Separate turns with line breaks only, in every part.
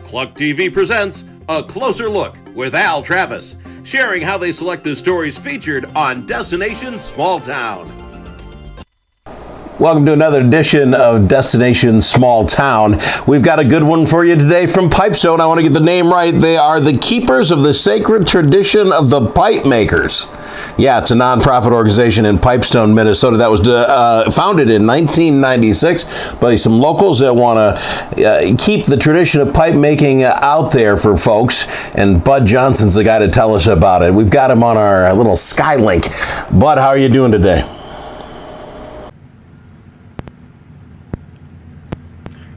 Cluck TV presents A Closer Look with Al Travis, sharing how they select the stories featured on Destination Small Town.
Welcome to another edition of Destination Small Town. We've got a good one for you today from Pipestone. I want to get the name right. They are the keepers of the sacred tradition of the Pipemakers. Yeah, it's a nonprofit organization in Pipestone, Minnesota that was founded in 1996 by some locals that want to keep the tradition of pipe making out there for folks. And Bud Johnson's the guy to tell us about it. We've got him on our little Skylink. Bud, how are you doing today?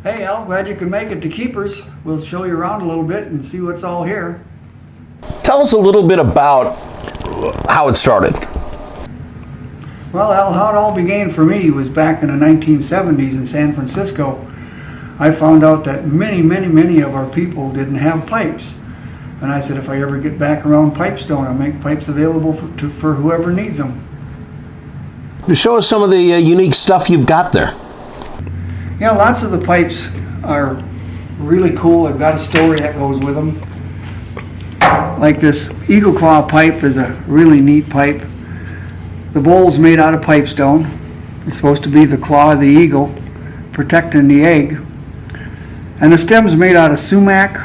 Hey Al, glad you could make it to Keepers. We'll show you around a little bit and see what's all here.
Tell us a little bit about how it started.
Well, Al, how it all began for me was back in the 1970s in San Francisco. I found out that many of our people didn't have pipes. And I said if I ever get back around Pipestone, I'll make pipes available for whoever needs them.
Show us some of the unique stuff you've got there.
Yeah, lots of the pipes are really cool. I've got a story that goes with them. Like this Eagle Claw pipe is a really neat pipe. The bowl's made out of pipestone. It's supposed to be the claw of the eagle, protecting the egg. And the stem's made out of sumac,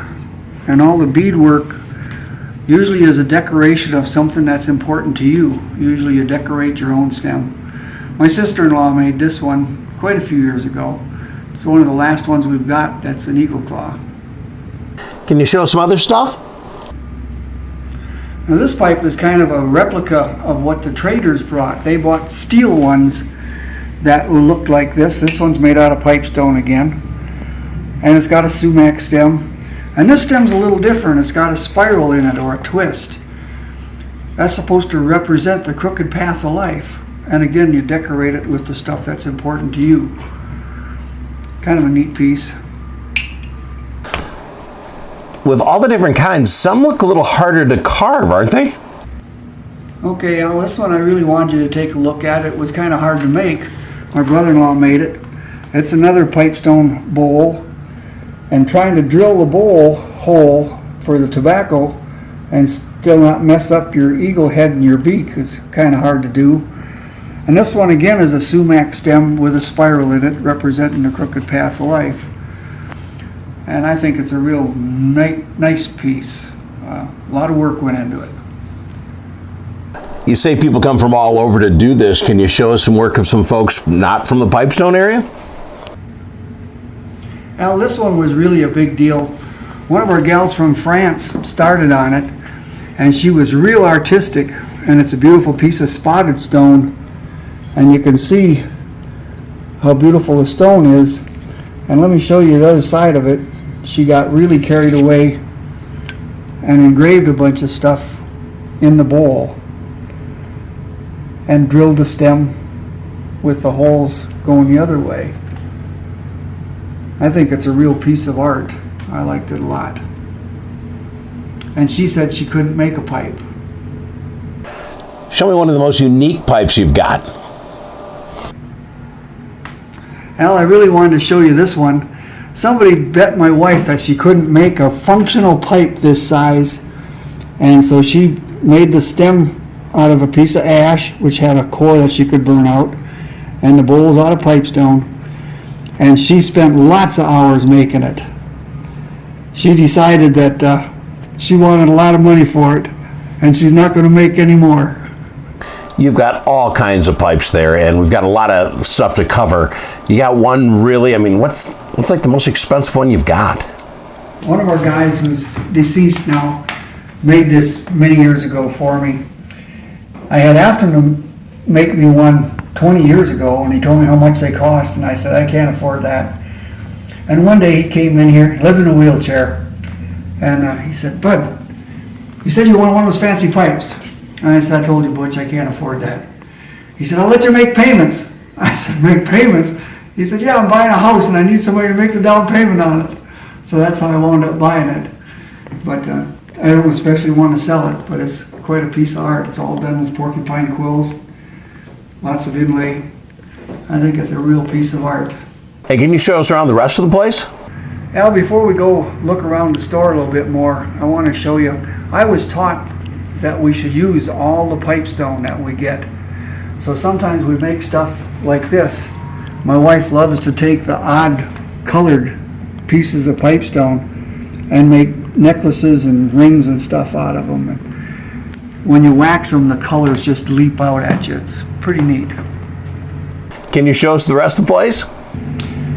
and all the beadwork usually is a decoration of something that's important to you. Usually you decorate your own stem. My sister-in-law made this one quite a few years ago. It's one of the last ones we've got that's an eagle claw.
Can you show some other stuff?
Now this pipe is kind of a replica of what the traders brought. They bought steel ones that will look like this. This one's made out of pipestone again. And it's got a sumac stem. And this stem's a little different. It's got a spiral in it, or a twist. That's supposed to represent the crooked path of life. And again, you decorate it with the stuff that's important to you. Kind of a neat piece.
With all the different kinds, some look a little harder to carve, aren't they?
Okay, Al, this one I really wanted you to take a look at. It was kind of hard to make. My brother-in-law made it. It's another pipestone bowl. And trying to drill the bowl hole for the tobacco and still not mess up your eagle head and your beak is kind of hard to do. And this one again is a sumac stem with a spiral in it representing the crooked path of life. And I think it's a real nice piece. A lot of work went into it.
You say people come from all over to do this. Can you show us some work of some folks not from the Pipestone area?
Al, this one was really a big deal. One of our gals from France started on it, and she was real artistic, and it's a beautiful piece of spotted stone. And you can see how beautiful the stone is. And let me show you the other side of it. She got really carried away and engraved a bunch of stuff in the bowl and drilled the stem with the holes going the other way. I think it's a real piece of art. I liked it a lot. And she said she couldn't make a pipe.
Show me one of the most unique pipes you've got.
Al, I really wanted to show you this one. Somebody bet my wife that she couldn't make a functional pipe this size, and so she made the stem out of a piece of ash, which had a core that she could burn out, and the bowl's out of pipestone, and she spent lots of hours making it. She decided that she wanted a lot of money for it, and she's not going to make any more.
You've got all kinds of pipes there, and we've got a lot of stuff to cover. You got one really, I mean, what's like the most expensive one you've got?
One of our guys who's deceased now made this many years ago for me. I had asked him to make me one 20 years ago, and he told me how much they cost, and I said, I can't afford that. And one day he came in here, he lived in a wheelchair, and he said, Bud, you said you wanted one of those fancy pipes. And I said, I told you, Butch, I can't afford that. He said, I'll let you make payments. I said, make payments? He said, yeah, I'm buying a house and I need somebody to make the down payment on it. So that's how I wound up buying it. But I don't especially want to sell it, but it's quite a piece of art. It's all done with porcupine quills, lots of inlay. I think it's a real piece of art.
Hey, can you show us around the rest of the place?
Al, before we go look around the store a little bit more, I want to show you. I was taught that we should use all the pipestone that we get. So sometimes we make stuff like this. My wife loves to take the odd colored pieces of pipestone and make necklaces and rings and stuff out of them. And when you wax them, the colors just leap out at you. It's pretty neat.
Can you show us the rest of the place?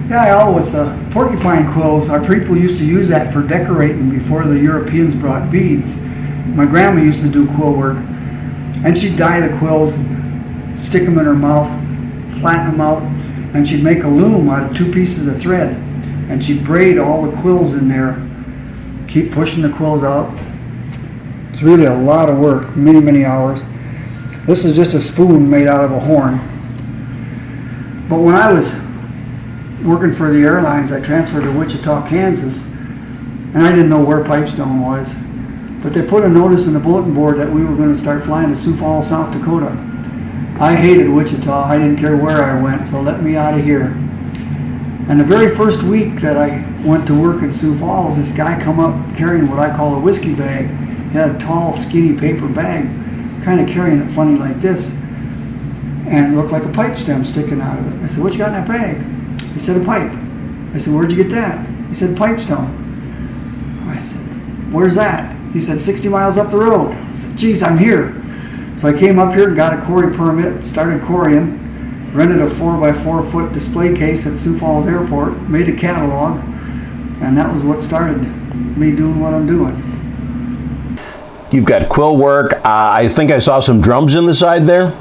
Yeah, Al, with the porcupine quills, our people used to use that for decorating before the Europeans brought beads. My grandma used to do quill work, and she'd dye the quills, stick them in her mouth, flatten them out, and she'd make a loom out of 2 pieces of thread, and she'd braid all the quills in there, keep pushing the quills out. It's really a lot of work, many, many hours. This is just a spoon made out of a horn. But when I was working for the airlines, I transferred to Wichita, Kansas, and I didn't know where pipestone was. But they put a notice in the bulletin board that we were going to start flying to Sioux Falls, South Dakota. I hated Wichita. I didn't care where I went, so let me out of here. And the very first week that I went to work in Sioux Falls, this guy come up carrying what I call a whiskey bag. He had a tall, skinny paper bag, kind of carrying it funny like this, and it looked like a pipe stem sticking out of it. I said, "What you got in that bag?" He said, "A pipe." I said, "Where'd you get that?" He said, "Pipestone." I said, "Where's that?" He said, 60 miles up the road. I said, "Geez, I'm here." So I came up here and got a quarry permit, started quarrying, rented a 4x4 foot display case at Sioux Falls Airport, made a catalog, and that was what started me doing what I'm doing.
You've got quill work. I think I saw some drums in the side there.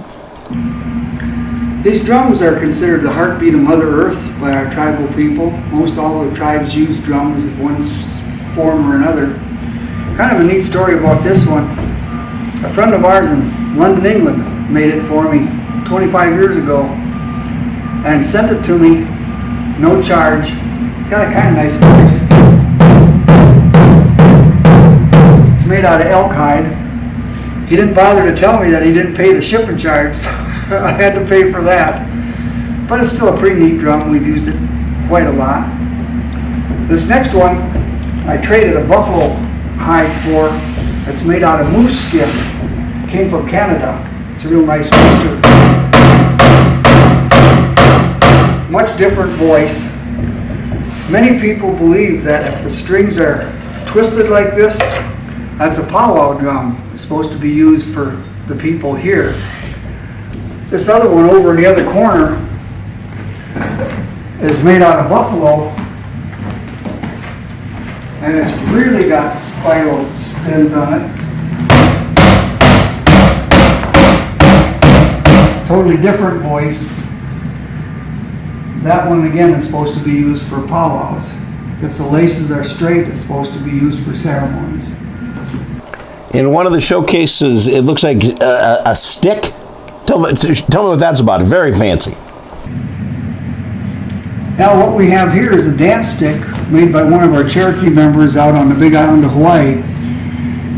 These drums are considered the heartbeat of Mother Earth by our tribal people. Most all of the tribes use drums in one form or another. Kind of a neat story about this one. A friend of ours in London, England made it for me 25 years ago and sent it to me, no charge. It's got a kind of nice voice. It's made out of elk hide. He didn't bother to tell me that he didn't pay the shipping charge, so I had to pay for that. But it's still a pretty neat drum. We've used it quite a lot. This next one, I traded a buffalo hide for. It's made out of moose skin. Came from Canada. It's a real nice one too. Much different voice. Many people believe that if the strings are twisted like this, that's a powwow drum. It's supposed to be used for the people here. This other one over in the other corner is made out of buffalo, and it's really got spiral stems on it. Totally different voice. That one again is supposed to be used for powwows. If the laces are straight, it's supposed to be used for ceremonies.
In one of the showcases, it looks like a stick. Tell me what that's about. Very fancy.
Now what we have here is a dance stick made by one of our Cherokee members out on the Big Island of Hawaii.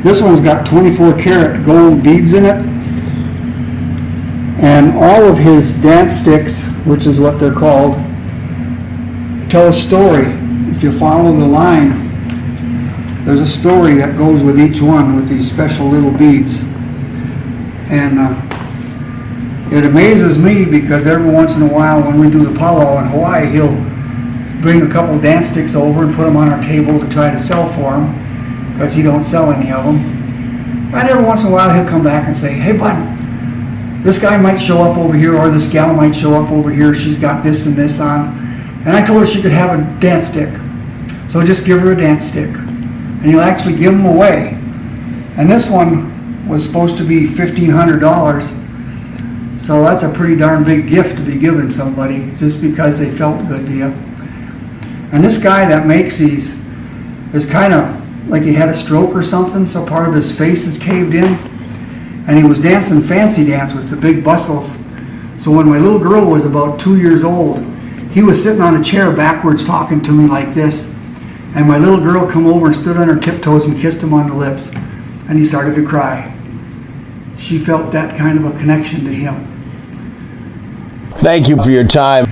This one's got 24 karat gold beads in it. And all of his dance sticks, which is what they're called, tell a story. If you follow the line, there's a story that goes with each one with these special little beads. And it amazes me because every once in a while when we do the powwow in Hawaii, he'll bring a couple dance sticks over and put them on our table to try to sell for him because he don't sell any of them. And every once in a while he'll come back and say, "Hey bud, this guy might show up over here or this gal might show up over here. She's got this and this on. And I told her she could have a dance stick. So just give her a dance stick." And he'll actually give them away. And this one was supposed to be $1,500. So that's a pretty darn big gift to be giving somebody just because they felt good to you. And this guy that makes these is kind of like he had a stroke or something, so part of his face is caved in. And he was dancing fancy dance with the big bustles. So when my little girl was about 2 years old, he was sitting on a chair backwards talking to me like this. And my little girl come over and stood on her tiptoes and kissed him on the lips. And he started to cry. She felt that kind of a connection to him.
Thank you for your time.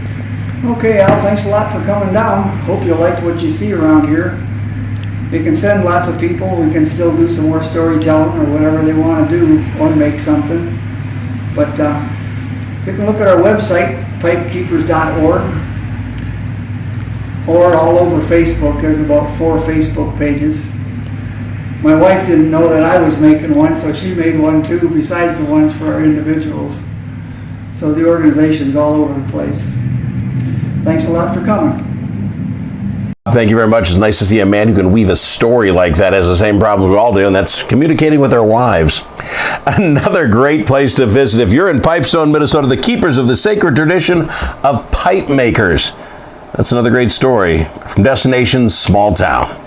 Okay, Al, thanks a lot for coming down. Hope you liked what you see around here. You can send lots of people. We can still do some more storytelling or whatever they want to do, or make something. But you can look at our website, pipekeepers.org, or all over Facebook. There's about 4 Facebook pages. My wife didn't know that I was making one, so she made one too, besides the ones for our individuals. So the organization's all over the place. Thanks a lot for coming.
Thank you very much. It's nice to see a man who can weave a story like that. Has the same problem we all do, and that's communicating with our wives. Another great place to visit if you're in Pipestone, Minnesota, the keepers of the sacred tradition of Pipemakers. That's another great story from Destination Small Town.